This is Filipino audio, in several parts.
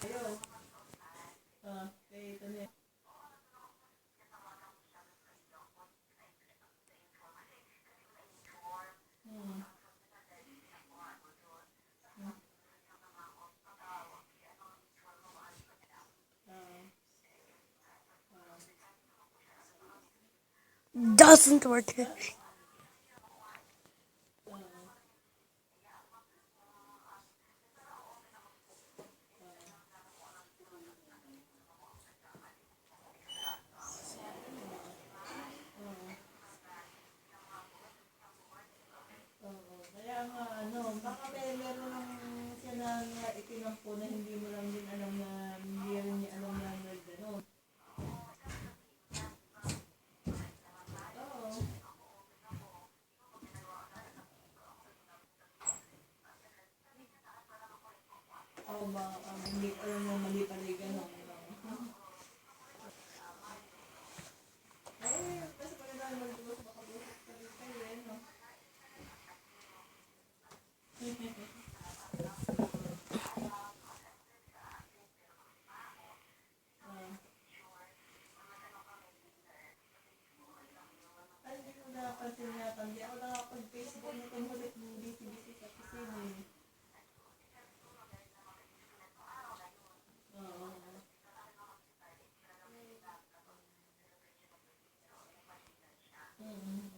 Ayun. Kaya ito niya. Hmm. Doesn't work. Kaya nga, baka meron lang siya na itinampo na hindi mo lang din alam na, hindi rin niya alam na gano'n. Oo. Oo ba, hindi alam mo mali pala yung gano'n. Ay, kasi pagkakala mag-bukas, baka bukas pa rin kayo, no? Ay, hindi ko napansin yata. Hindi ako nakapag-Facebook na tumulit ng busy-busy sa kusina eh. Oo. Mm.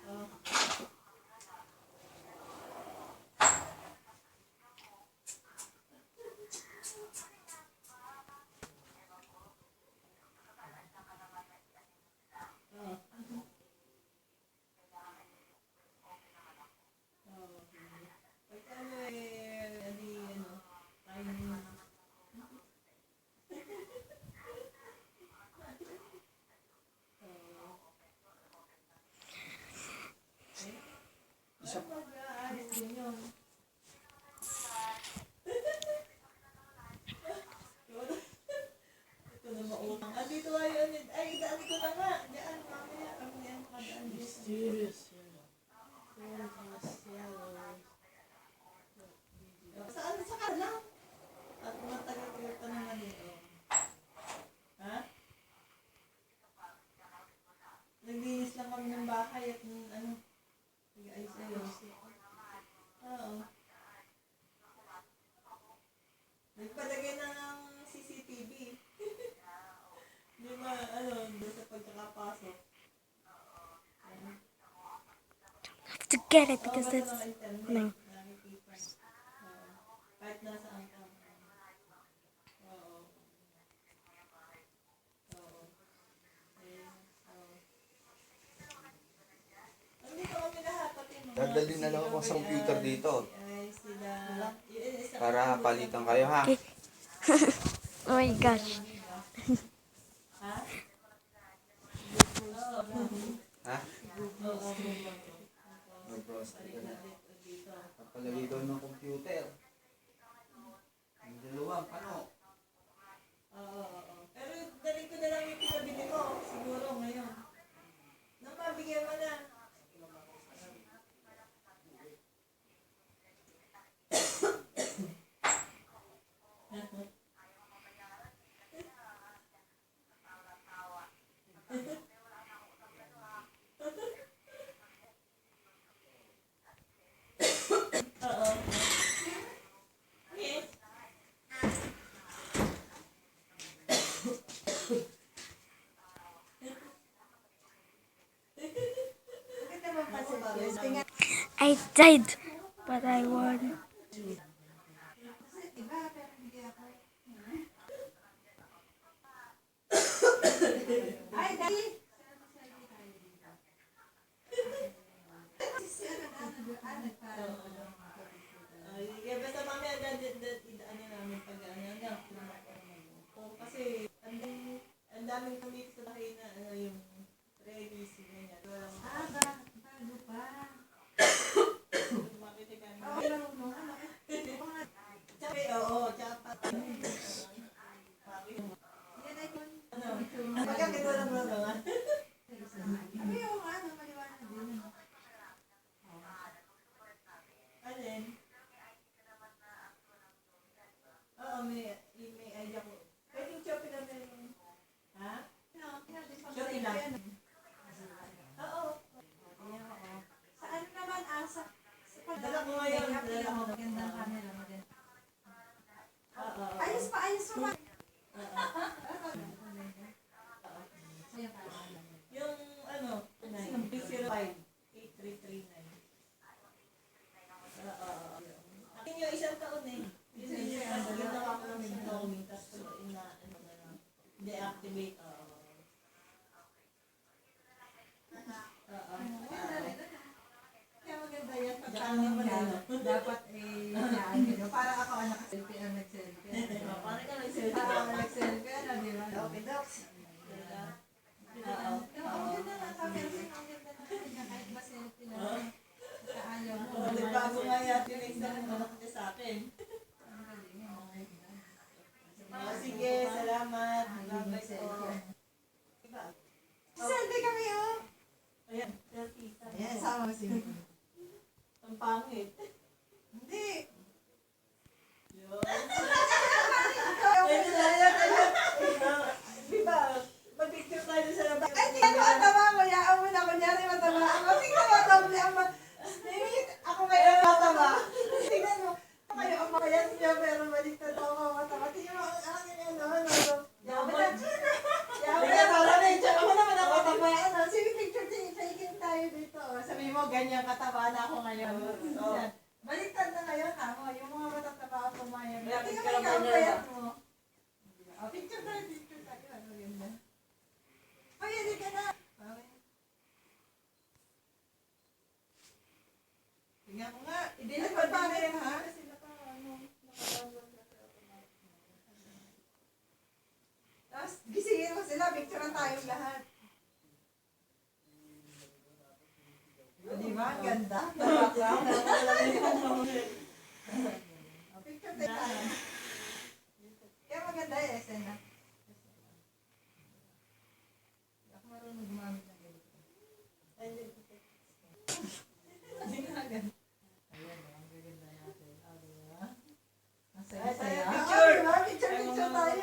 Oo. Oo. Oo. Pagka adi, time. Oo. Isa mag-aalis din yun. Ito na mautang. Dito ayun. Ay, daan ko na nga. Daan, mamaya. Ang yan, kadaan dito. Mysterious. Saan? Sa lang? At matagal-tagal pa naman eh. Oh. Ha? Naglinis lang kami ng bahay at nag-ayos-ayos. Oo. Nagpalagay na ng CCTV. Di ba, doon sa pagkakapasok. To get it Oo, because basta that's mga internet. no. Nakikita. Oo. Kahit nasaan ka. Oo. Oo. Ayun. Oo. Nandito kami lahat, pati mga Dadalhin na lang ako sa computer dito. sila, Para palitan kayo ha. Okay. Oh my gosh. Ha? Ha? Oo. Mag-browse ka na. Papalagay doon ng computer. Ang dalawang ano? Oo. Pero dali ko na lang yung pinabili ko, siguro ngayon. Nang mabigyan mo na. Oo. Yes. Bakit naman pa I died, but I won. Ay, dali! Ay, kaya basta mamaya ano namin pag hanggang kasi ang daming kami sa bahay na yung release ganyan. Bago pa. Makinig kami. Tsaka, oo, tsaka pa. Ano? Pagkakit walang mga. motivate. Oo. Kaya maganda yan. Pag Diyan naman, ano? dapat ano, para ako ang nakaselfie ang nagselfie. Parang ka nag-selfie. Para ako nagselfie, ano, di ba? Okay, Docs. Oo. Ang ganda na camera, ang ganda na kanya, kahit ba selfie na. Ayaw mo. Nagbago nga yan. Yung next time na niya sa akin. Ang galing, okay. Sige, salamat. Bye-bye po. Selfie kami, oh! Ayan, selfie. Ayan, sama mo si Ang pangit. Hindi! Yun. Ayun na, ayun. Diba? Mag-picture tayo sa labas. Ay, hindi ano mataba mo. Yaan mo na. Kunyari mataba ako. Tingnan mo, doble ang ako ngayon mataba. Tingnan mo. Kayo ang makayas niya, pero baliktad ako mataba. Tingnan mo, ang akin ano. Yaman na. Yaman na. Para na yung tsaka mo naman ako mataba. Ano, sige, picture din. Taking tayo dito. Sabi mo, ganyan kataba na ako ngayon. Yan. Baliktad na ngayon, ha? Yung mga matataba ako kumayan. Tingnan mo, ikaw ang payat mo. Picture tayo, picture tayo. Ano ganda. Ay, hindi ka na. Tingnan ko nga. Hindi na pa ba rin, ha? Sila pa, ano, nakadownload na sila. Tapos, gisingin mo sila, picturean tayong lahat. Di ba? Ang ganda. Background. Picture tayo. Kaya maganda yung escena. Ako marunong gumamit ng ganito. Ayan, ang gaganda natin. Diba? Ang saya-saya. Picture! Diba? Picture tayo.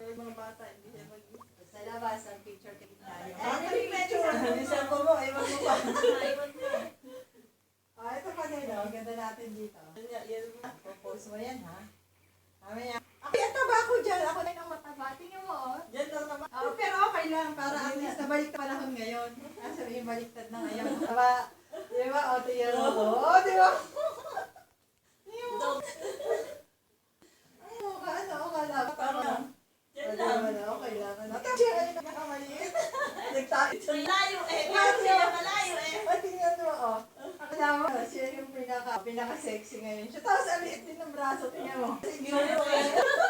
Mga bata, hindi siya mag- Sa labas, ang picture tayo. Picture! Hindi siya po mo, iwan mo pa. Iwan mo. Ito pa din, ang ganda natin dito. Yan mo. Propose mo yan, ha? Mamaya. Ako yung taba ko dyan. Ako na yung mataba. Tingnan mo, oh. Yan lang naman. Pero okay lang, para at least nabaliktad panahon ngayon. Sabihin baliktad na ngayon. Diba? Diba? O, tingnan mo. O, diba? Tingnan mo. Ay, mukha, ano, okay lang. Parang, yan Diba, lang. ano, okay lang. Ano, kasi ay nakamaliit. Nagtayo. Malayo eh. Parang siya malayo eh. O, tingnan mo, o. Kasama, siya yung pinaka-sexy ngayon siya. Tapos, ang liit din ng braso, tingnan mo. Siguro eh.